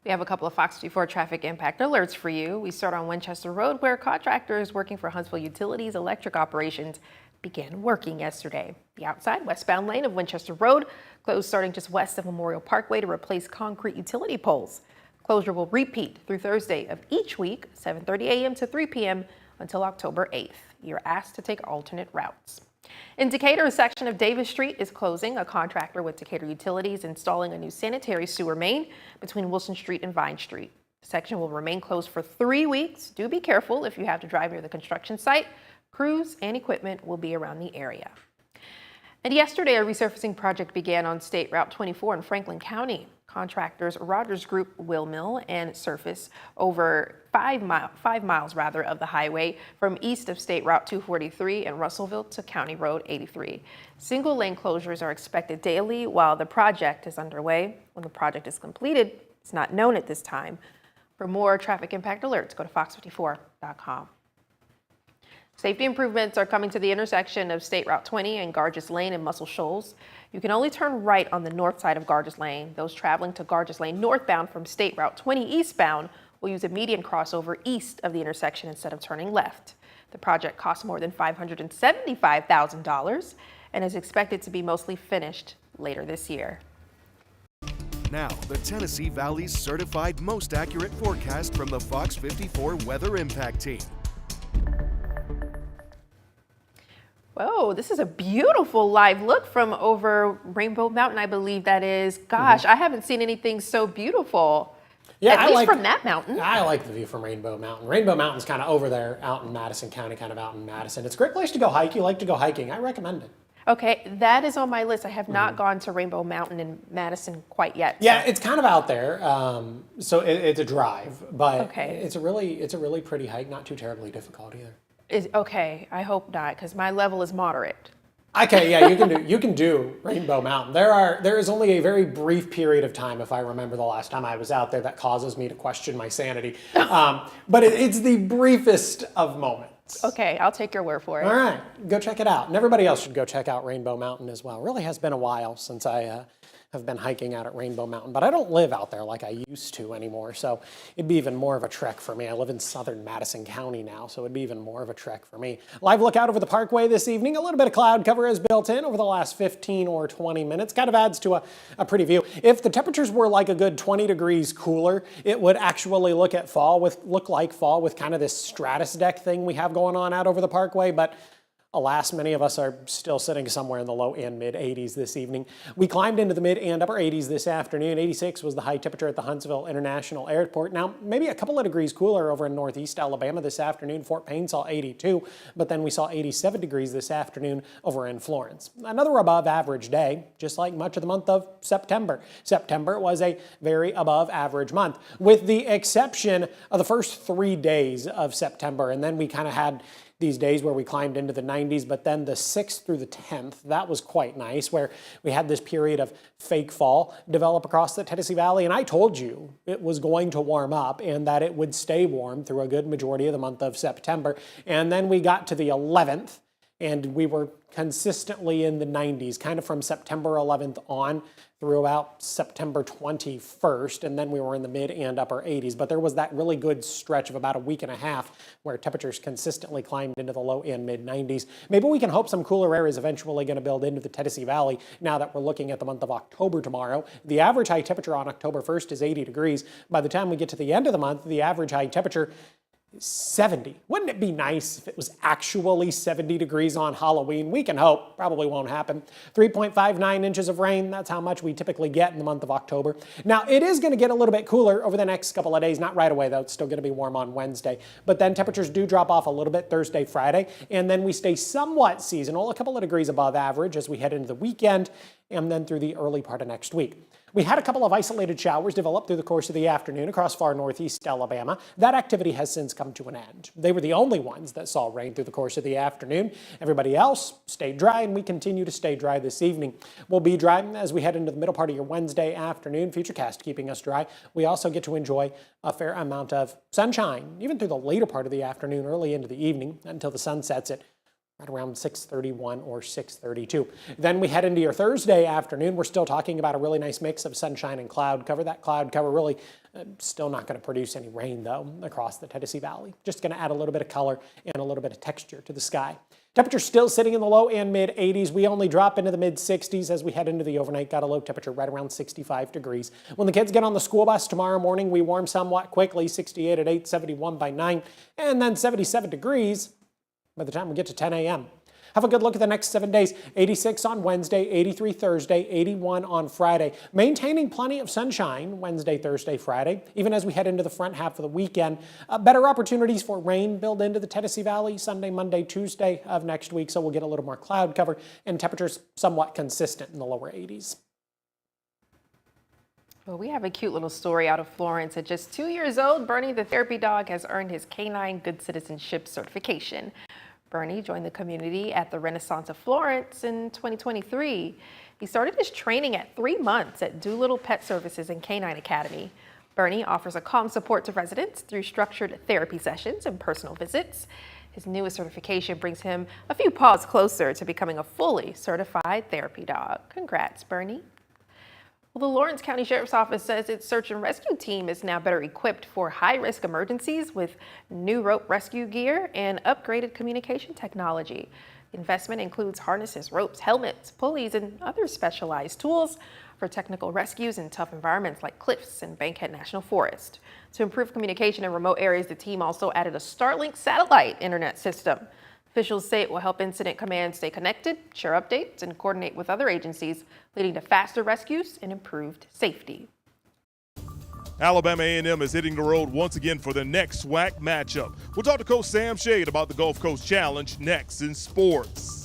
We have a couple of Fox 54 traffic impact alerts for you. We start on Winchester Road, where contractors working for Huntsville Utilities electric operations began working yesterday. The outside westbound lane of Winchester Road closed starting just west of Memorial Parkway to replace concrete utility poles. Closure will repeat through Thursday of each week, 7:30 a.m. to 3 p.m. until October 8th. You're asked to take alternate routes. In Decatur, a section of Davis Street is closing. A contractor with Decatur Utilities installing a new sanitary sewer main between Wilson Street and Vine Street. The section will remain closed for 3 weeks. Do be careful if you have to drive near the construction site. Crews and equipment will be around the area. And yesterday, a resurfacing project began on State Route 24 in Franklin County. Contractors Rogers Group will mill and surface over 5 miles of the highway from east of State Route 243 in Russellville to County Road 83. Single lane closures are expected daily while the project is underway. When the project is completed, it's not known at this time. For more traffic impact alerts, go to fox54.com. Safety improvements are coming to the intersection of State Route 20 and Garges Lane in Muscle Shoals. You can only turn right on the north side of Garges Lane. Those traveling to Garges Lane northbound from State Route 20 eastbound will use a median crossover east of the intersection instead of turning left. The project costs more than $575,000 and is expected to be mostly finished later this year. Now, the Tennessee Valley's certified most accurate forecast from the Fox 54 Weather Impact Team. Whoa, this is a beautiful live look from over Rainbow Mountain, I believe that is. Gosh, I haven't seen anything so beautiful. Yeah, At least from that mountain. I like the view from Rainbow Mountain. Rainbow Mountain's kind of over there out in Madison County, kind of out in Madison. It's a great place to go hike. You like to go hiking. I recommend it. Okay, that is on my list. I have not gone to Rainbow Mountain in Madison quite yet. Yeah, it's kind of out there. So it's a drive, but Okay. it's a really pretty hike. Not too terribly difficult either. Okay, I hope not, because my level is moderate. Okay, yeah, you can do Rainbow Mountain. There is only a very brief period of time, if I remember the last time I was out there, that causes me to question my sanity. But it's the briefest of moments. Okay, I'll take your word for it. All right, go check it out. And everybody else should go check out Rainbow Mountain as well. It really has been a while since I have been hiking out at Rainbow Mountain, but I don't live out there like I used to anymore, so it'd be even more of a trek for me. I live in southern Madison County now, so it'd be even more of a trek for me. Live look out over the Parkway this evening. A little bit of cloud cover is built in over the last 15 or 20 minutes. Kind of adds to a pretty view. If the temperatures were like a good 20 degrees cooler, it would actually look like fall with kind of this stratus deck thing we have going on out over the Parkway, but alas, many of us are still sitting somewhere in the low and mid 80s this evening. We climbed into the mid and upper 80s this afternoon. 86 was the high temperature at the Huntsville International Airport. Now, maybe a couple of degrees cooler over in northeast Alabama this afternoon. Fort Payne saw 82, but then we saw 87 degrees this afternoon over in Florence. Another above average day, just like much of the month of September. September was a very above average month, with the exception of the first 3 days of September, and then we kind of had these days where we climbed into the 90s, but then the 6th through the 10th, that was quite nice, where we had this period of fake fall develop across the Tennessee Valley. And I told you it was going to warm up and that it would stay warm through a good majority of the month of September. And then we got to the 11th and we were consistently in the 90s, kind of from September 11th on through about September 21st, and then we were in the mid and upper 80s. But there was that really good stretch of about a week and a half where temperatures consistently climbed into the low and mid 90s. Maybe we can hope some cooler air is eventually going to build into the Tennessee Valley now that we're looking at the month of October tomorrow. The average high temperature on October 1st is 80 degrees. By the time we get to the end of the month, the average high temperature 70. Wouldn't it be nice if it was actually 70 degrees on Halloween? We can hope. Probably won't happen. 3.59 inches of rain. That's how much we typically get in the month of October. Now, it is going to get a little bit cooler over the next couple of days. Not right away, though. It's still going to be warm on Wednesday. But then temperatures do drop off a little bit Thursday, Friday. And then we stay somewhat seasonal, a couple of degrees above average as we head into the weekend and then through the early part of next week. We had a couple of isolated showers develop through the course of the afternoon across far northeast Alabama. That activity has since come to an end. They were the only ones that saw rain through the course of the afternoon. Everybody else stayed dry, and we continue to stay dry this evening. We'll be dry as we head into the middle part of your Wednesday afternoon. Futurecast keeping us dry. We also get to enjoy a fair amount of sunshine, even through the later part of the afternoon, early into the evening, until the sun sets at right around 6:31 or 6:32. Then we head into your Thursday afternoon. We're still talking about a really nice mix of sunshine and cloud cover. That cloud cover really still not going to produce any rain, though, across the Tennessee Valley. Just going to add a little bit of color and a little bit of texture to the sky. Temperatures still sitting in the low and mid 80s. We only drop into the mid 60s as we head into the overnight. Got a low temperature right around 65 degrees. When the kids get on the school bus tomorrow morning, we warm somewhat quickly. 68 at 8, 71 by 9, and then 77 degrees by the time we get to 10 a.m. Have a good look at the next 7 days. 86 on Wednesday, 83 Thursday, 81 on Friday. Maintaining plenty of sunshine Wednesday, Thursday, Friday, even as we head into the front half of the weekend. Better opportunities for rain build into the Tennessee Valley Sunday, Monday, Tuesday of next week, so we'll get a little more cloud cover and temperatures somewhat consistent in the lower 80s. Well, we have a cute little story out of Florence. At just 2 years old, Bernie the therapy dog has earned his Canine Good Citizenship certification. Bernie joined the community at the Renaissance of Florence in 2023. He started his training at 3 months at Doolittle Pet Services and Canine Academy. Bernie offers a calm support to residents through structured therapy sessions and personal visits. His newest certification brings him a few paws closer to becoming a fully certified therapy dog. Congrats, Bernie. Well, the Lawrence County Sheriff's Office says its search and rescue team is now better equipped for high-risk emergencies with new rope rescue gear and upgraded communication technology. The investment includes harnesses, ropes, helmets, pulleys, and other specialized tools for technical rescues in tough environments like cliffs and Bankhead National Forest. To improve communication in remote areas, the team also added a Starlink satellite internet system. Officials say it will help incident command stay connected, share updates, and coordinate with other agencies, leading to faster rescues and improved safety. Alabama A&M is hitting the road once again for their next SWAC matchup. We'll talk to Coach Sam Shade about the Gulf Coast Challenge next in sports.